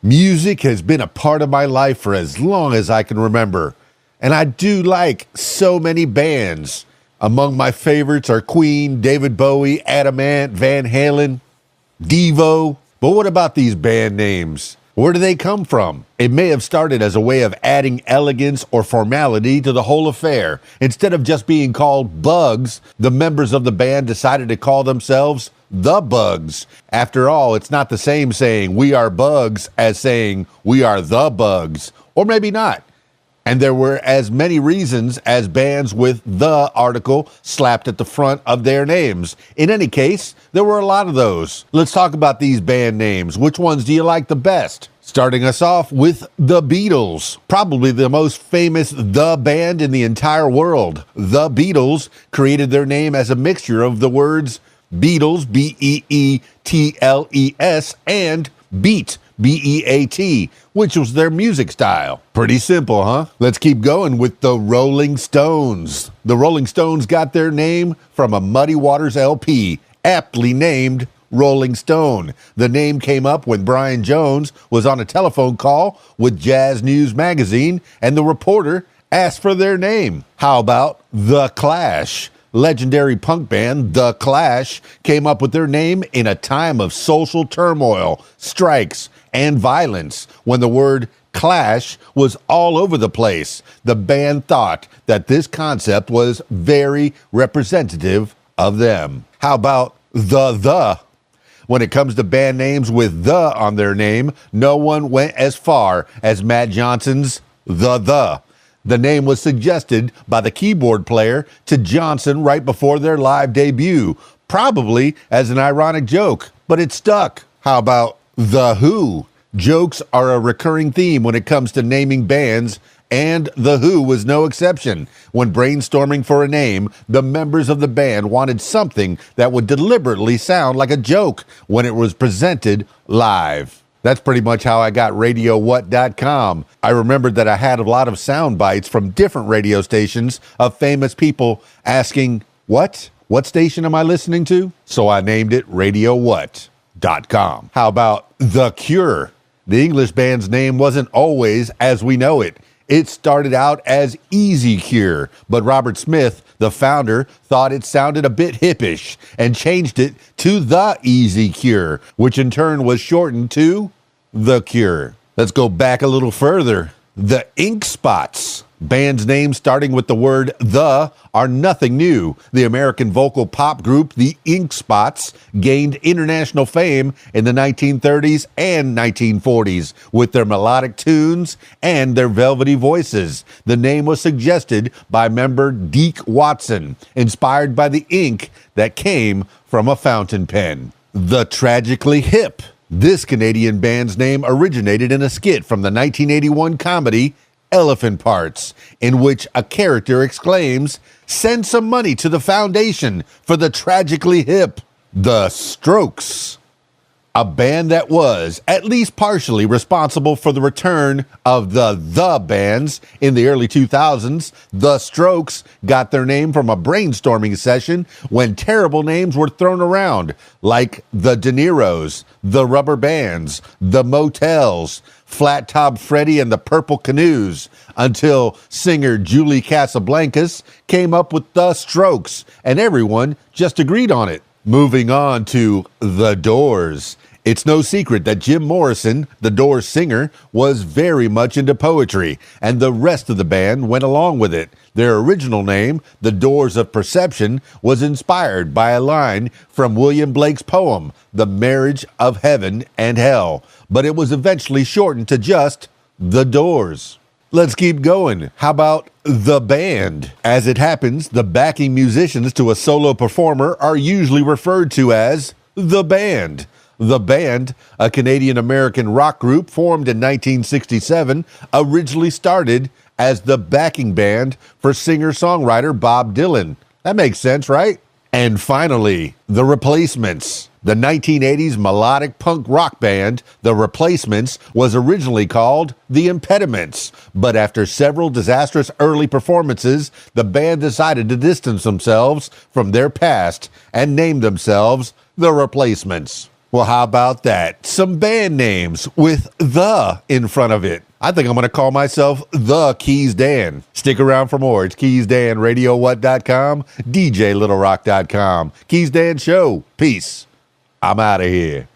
Music has been a part of my life for as long as I can remember, and I do like so many bands. Among my favorites are Queen, David Bowie, Adamant, Van Halen, Devo. But what about these band names? Where do they come from? It may have started as a way of adding elegance or formality to the whole affair. Instead of just being called Bugs, the members of the band decided to call themselves the Bugs. After all, it's not the same saying we are Bugs as saying we are the Bugs. Or maybe not. And there were as many reasons as bands with the article slapped at the front of their names. In any case, there were a lot of those. Let's talk about these band names. Which ones do you like the best? Starting us off with the Beatles, probably the most famous the band in the entire world. The Beatles created their name as a mixture of the words Beatles, B-E-E-T-L-E-S, and beat, B-E-A-T, which was their music style. Pretty simple, huh? Let's keep going with the Rolling Stones. The Rolling Stones got their name from a Muddy Waters LP, aptly named Rolling Stone. The name came up when Brian Jones was on a telephone call with Jazz News magazine, and the reporter asked for their name. How about The Clash? Legendary punk band The Clash came up with their name in a time of social turmoil, strikes, and violence. When the word clash was all over the place, the band thought that this concept was very representative of them. How about The? When it comes to band names with the on their name, no one went as far as Matt Johnson's The. The name was suggested by the keyboard player to Johnson right before their live debut, probably as an ironic joke, but it stuck. How about The Who? Jokes are a recurring theme when it comes to naming bands, and The Who was no exception. When brainstorming for a name, the members of the band wanted something that would deliberately sound like a joke when it was presented live. That's pretty much how I got RadioWhat.com. I remembered that I had a lot of sound bites from different radio stations of famous people asking, what? What station am I listening to? So I named it RadioWhat.com. How about The Cure? The English band's name wasn't always as we know it. It started out as Easy Cure, but Robert Smith, the founder, thought it sounded a bit hippish and changed it to The Easy Cure, which in turn was shortened to The Cure. Let's go back a little further. The Ink Spots. Band's names starting with the word the are nothing new. The American vocal pop group The Ink Spots gained international fame in the 1930s and 1940s with their melodic tunes and their velvety voices. The name was suggested by member Deke Watson, inspired by the ink that came from a fountain pen. The Tragically Hip. This Canadian band's name originated in a skit from the 1981 comedy Elephant Parts, in which a character exclaims, "Send some money to the foundation for the tragically hip." The Strokes. A band that was, at least partially, responsible for the return of the bands in the early 2000s. The Strokes got their name from a brainstorming session when terrible names were thrown around, like the De Niros, the Rubber Bands, the Motels, Flat Top Freddy and the Purple Canoes, until singer Julie Casablancas came up with The Strokes, and everyone just agreed on it. Moving on to The Doors. It's no secret that Jim Morrison, the Doors singer, was very much into poetry, and the rest of the band went along with it. Their original name, The Doors of Perception, was inspired by a line from William Blake's poem, The Marriage of Heaven and Hell, but it was eventually shortened to just The Doors. Let's keep going. How about The Band? As it happens, the backing musicians to a solo performer are usually referred to as The Band. The Band, a Canadian-American rock group formed in 1967, originally started as the backing band for singer-songwriter Bob Dylan. That makes sense, right? And finally, The Replacements. The 1980s melodic punk rock band, The Replacements, was originally called The Impediments, but after several disastrous early performances, the band decided to distance themselves from their past and named themselves The Replacements. Well, how about that? Some band names with the in front of it. I think I'm going to call myself the KeysDAN. Stick around for more. It's KeysDANRadioWhat.com, DJLittleRock.com. KeysDAN Show. Peace. I'm out of here.